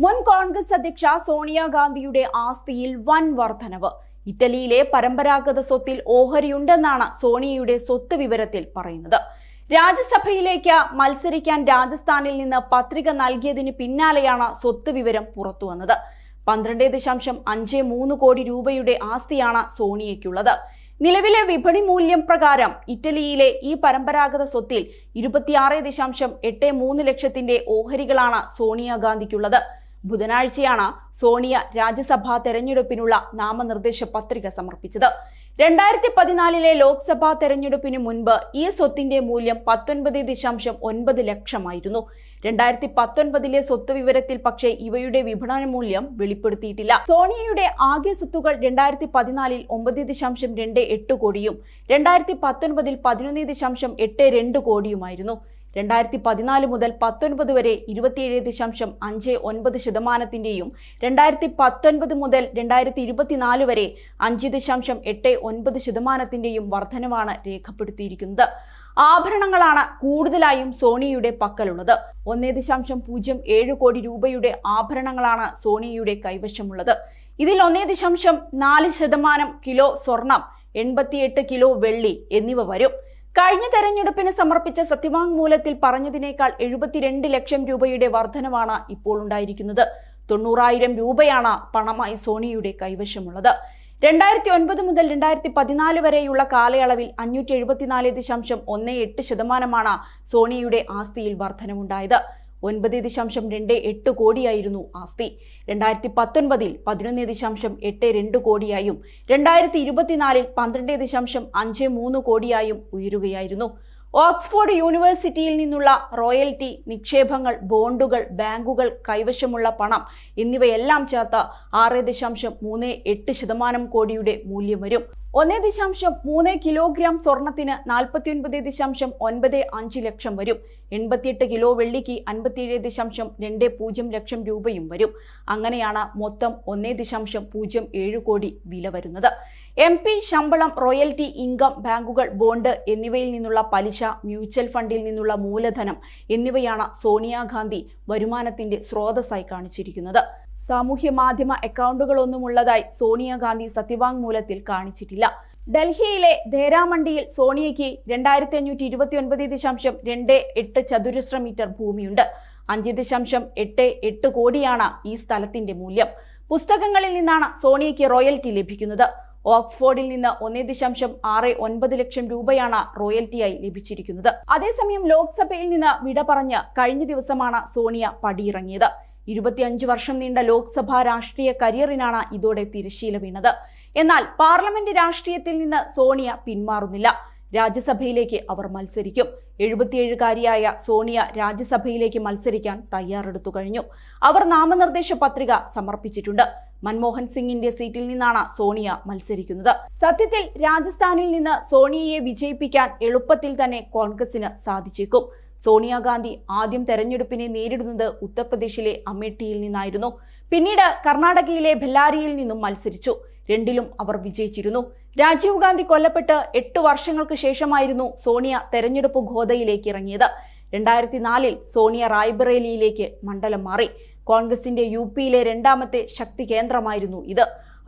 മുൻ കോൺഗ്രസ് അധ്യക്ഷ സോണിയാഗാന്ധിയുടെ ആസ്തിയിൽ വൻ വർധനവ്. ഇറ്റലിയിലെ പരമ്പരാഗത സ്വത്തിൽ ഓഹരിയുണ്ടെന്നാണ് സോണിയയുടെ സ്വത്ത് വിവരത്തിൽ പറയുന്നത്. രാജ്യസഭയിലേക്ക് മത്സരിക്കാൻ രാജസ്ഥാനിൽ നിന്ന് പത്രിക നൽകിയതിന് പിന്നാലെയാണ് സ്വത്ത് വിവരം പുറത്തുവന്നത്. 12.53 കോടി രൂപയുടെ ആസ്തിയാണ് സോണിയയ്ക്കുള്ളത്. നിലവിലെ വിപണി മൂല്യം പ്രകാരം ഇറ്റലിയിലെ ഈ പരമ്പരാഗത സ്വത്തിൽ 26.83 ലക്ഷത്തിന്റെ ഓഹരികളാണ് സോണിയാഗാന്ധിക്കുള്ളത്. ബുധനാഴ്ചയാണ് സോണിയ രാജ്യസഭാ തെരഞ്ഞെടുപ്പിനുള്ള നാമനിർദ്ദേശ പത്രിക സമർപ്പിച്ചത്. 2014 ലോക്സഭാ തെരഞ്ഞെടുപ്പിന് മുൻപ് ഈ സ്വത്തിന്റെ മൂല്യം 19.9 ലക്ഷമായിരുന്നു. 2019 സ്വത്ത് വിവരത്തിൽ പക്ഷേ ഇവയുടെ വിപണന മൂല്യം വെളിപ്പെടുത്തിയിട്ടില്ല. സോണിയയുടെ ആകെ സ്വത്തുകൾ 2014 9.28 കോടിയും 2019 11.82 കോടിയുമായിരുന്നു. 2014 മുതൽ 19 വരെ 27.59%, 2019 മുതൽ 2024 വരെ 5.89% വർധനവാണ് രേഖപ്പെടുത്തിയിരിക്കുന്നത്. ആഭരണങ്ങളാണ് കൂടുതലായും സോണിയയുടെ പക്കലുള്ളത്. 1.07 കോടി രൂപയുടെ ആഭരണങ്ങളാണ് സോണിയയുടെ കൈവശമുള്ളത്. ഇതിൽ 1.4% കിലോ സ്വർണം, 88 കിലോ വെള്ളി എന്നിവ വരും. കഴിഞ്ഞ തെരഞ്ഞെടുപ്പിന് സമർപ്പിച്ച സത്യവാങ്മൂലത്തിൽ പറഞ്ഞതിനേക്കാൾ 72 ലക്ഷം രൂപയുടെ വർധനവാണ് ഇപ്പോൾ ഉണ്ടായിരിക്കുന്നത്. 90,000 രൂപയാണ് പണമായി സോണിയയുടെ കൈവശമുള്ളത്. 2009 മുതൽ 2014 വരെയുള്ള കാലയളവിൽ 574.18% സോണിയയുടെ ആസ്തിയിൽ വർധനമുണ്ടായത്. 9.28 കോടിയായിരുന്നു ആസ്തി. 2019 11.82 കോടിയായും 2024 12.53 കോടിയായും ഉയരുകയായിരുന്നു. ഓക്സ്ഫോർഡ് യൂണിവേഴ്സിറ്റിയിൽ നിന്നുള്ള റോയൽറ്റി, നിക്ഷേപങ്ങൾ, ബോണ്ടുകൾ, ബാങ്കുകൾ, കൈവശമുള്ള പണം എന്നിവയെല്ലാം ചേർത്ത് 6.38% കോടിയുടെ മൂല്യം വരും. 1.3 കിലോഗ്രാം സ്വർണത്തിന് 49.95 ലക്ഷം വരും. 88 കിലോ വെള്ളിക്ക് 57.20 ലക്ഷം രൂപയും വരും. അങ്ങനെയാണ് മൊത്തം 1.07 കോടി വില വരുന്നത്. MP ശമ്പളം, റോയൽറ്റി ഇൻകം, ബാങ്കുകൾ, ബോണ്ട് എന്നിവയിൽ നിന്നുള്ള പലിശ, മ്യൂച്വൽ ഫണ്ടിൽ നിന്നുള്ള മൂലധനം എന്നിവയാണ് സോണിയാഗാന്ധി വരുമാനത്തിന്റെ സ്രോതസ്സായി കാണിച്ചിരിക്കുന്നത്. സാമൂഹ്യ മാധ്യമ അക്കൗണ്ടുകളൊന്നുമുള്ളതായി സോണിയാഗാന്ധി സത്യവാങ്മൂലത്തിൽ കാണിച്ചിട്ടില്ല. ഡൽഹിയിലെ ദേരാമണ്ടിയിൽ സോണിയയ്ക്ക് 2529.28 ചതുരശ്ര മീറ്റർ ഭൂമിയുണ്ട്. 5.88 കോടിയാണ് ഈ സ്ഥലത്തിന്റെ മൂല്യം. പുസ്തകങ്ങളിൽ നിന്നാണ് സോണിയയ്ക്ക് റോയൽറ്റി ലഭിക്കുന്നത്. ഓക്സ്ഫോർഡിൽ നിന്ന് 1.69 ലക്ഷം രൂപയാണ് റോയൽറ്റിയായി ലഭിച്ചിരിക്കുന്നത്. അതേസമയം ലോക്സഭയിൽ നിന്ന് വിട പറഞ്ഞ് കഴിഞ്ഞ ദിവസമാണ് സോണിയ പടിയിറങ്ങിയത്. 25 വർഷം നീണ്ട ലോക്സഭാ രാഷ്ട്രീയ കരിയറിനാണ് ഇതോടെ തിരശ്ശീല വീണത്. എന്നാൽ പാർലമെന്റ് രാഷ്ട്രീയത്തിൽ നിന്ന് സോണിയ പിന്മാറുന്നില്ല. രാജ്യസഭയിലേക്ക് അവർ മത്സരിക്കും. 77-കാരിയായ സോണിയ രാജ്യസഭയിലേക്ക് മത്സരിക്കാൻ തയ്യാറെടുത്തു കഴിഞ്ഞു. അവർ നാമനിർദ്ദേശ പത്രിക സമർപ്പിച്ചിട്ടുണ്ട്. മൻമോഹൻ സിംഗിന്റെ സീറ്റിൽ നിന്നാണ് സോണിയ മത്സരിക്കുന്നത്. സത്യത്തിൽ രാജസ്ഥാനിൽ നിന്ന് സോണിയയെ വിജയിപ്പിക്കാൻ എളുപ്പത്തിൽ തന്നെ കോൺഗ്രസിന് സാധിച്ചേക്കും. സോണിയാഗാന്ധി ആദ്യം തെരഞ്ഞെടുപ്പിനെ നേരിടുന്നത് ഉത്തർപ്രദേശിലെ അമേഠിയിൽ നിന്നായിരുന്നു. പിന്നീട് കർണാടകയിലെ ബെല്ലാരിയിൽ നിന്നും മത്സരിച്ചു. രണ്ടിലും അവർ വിജയിച്ചിരുന്നു. രാജീവ് ഗാന്ധി കൊല്ലപ്പെട്ട് 8 വർഷങ്ങൾക്ക് ശേഷമായിരുന്നു സോണിയ തെരഞ്ഞെടുപ്പ് ഗോദയിലേക്ക് ഇറങ്ങിയത്. 2004 സോണിയ റായ്ബറേലിയിലേക്ക് മണ്ഡലം മാറി. കോൺഗ്രസിന്റെ UPയിലെ രണ്ടാമത്തെ ശക്തി കേന്ദ്രമായിരുന്നു ഇത്.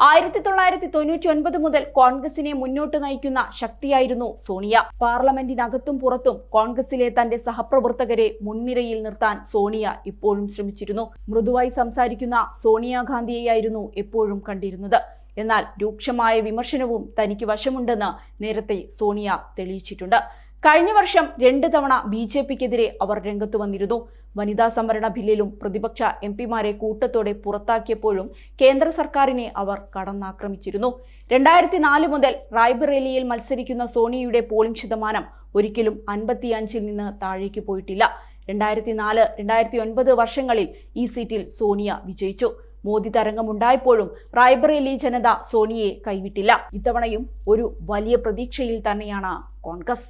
1999 മുതൽ കോൺഗ്രസിനെ മുന്നോട്ട് നയിക്കുന്ന ശക്തിയായിരുന്നു സോണിയ. പാർലമെന്റിനകത്തും പുറത്തും കോൺഗ്രസിലെ തന്റെ സഹപ്രവർത്തകരെ മുൻനിരയിൽ നിർത്താൻ സോണിയ ഇപ്പോഴും ശ്രമിച്ചിരുന്നു. മൃദുവായി സംസാരിക്കുന്ന സോണിയാഗാന്ധിയെയായിരുന്നു എപ്പോഴും കണ്ടിരുന്നത്. എന്നാൽ രൂക്ഷമായ വിമർശനവും തനിക്ക് വശമുണ്ടെന്ന് നേരത്തെ സോണിയ തെളിയിച്ചിട്ടുണ്ട്. കഴിഞ്ഞ വർഷം 2 തവണ BJPക്കെതിരെ അവർ രംഗത്ത് വന്നിരുന്നു. വനിതാ സംവരണ ബില്ലിലും പ്രതിപക്ഷ MPമാരെ കൂട്ടത്തോടെ പുറത്താക്കിയപ്പോഴും കേന്ദ്ര സർക്കാരിനെ അവർ കടന്നാക്രമിച്ചിരുന്നു. 2004 മുതൽ റായ്ബറേലിയിൽ മത്സരിക്കുന്ന സോണിയയുടെ പോളിംഗ് ശതമാനം ഒരിക്കലും 55-ൽ നിന്ന് താഴേക്ക് പോയിട്ടില്ല. 2004-2009 വർഷങ്ങളിൽ ഈ സീറ്റിൽ സോണിയ വിജയിച്ചു. മോദി തരംഗമുണ്ടായപ്പോഴും റായ്ബറേലി ജനത സോണിയയെ കൈവിട്ടില്ല. ഇത്തവണയും ഒരു വലിയ പ്രതീക്ഷയിൽ തന്നെയാണ് കോൺഗ്രസ്.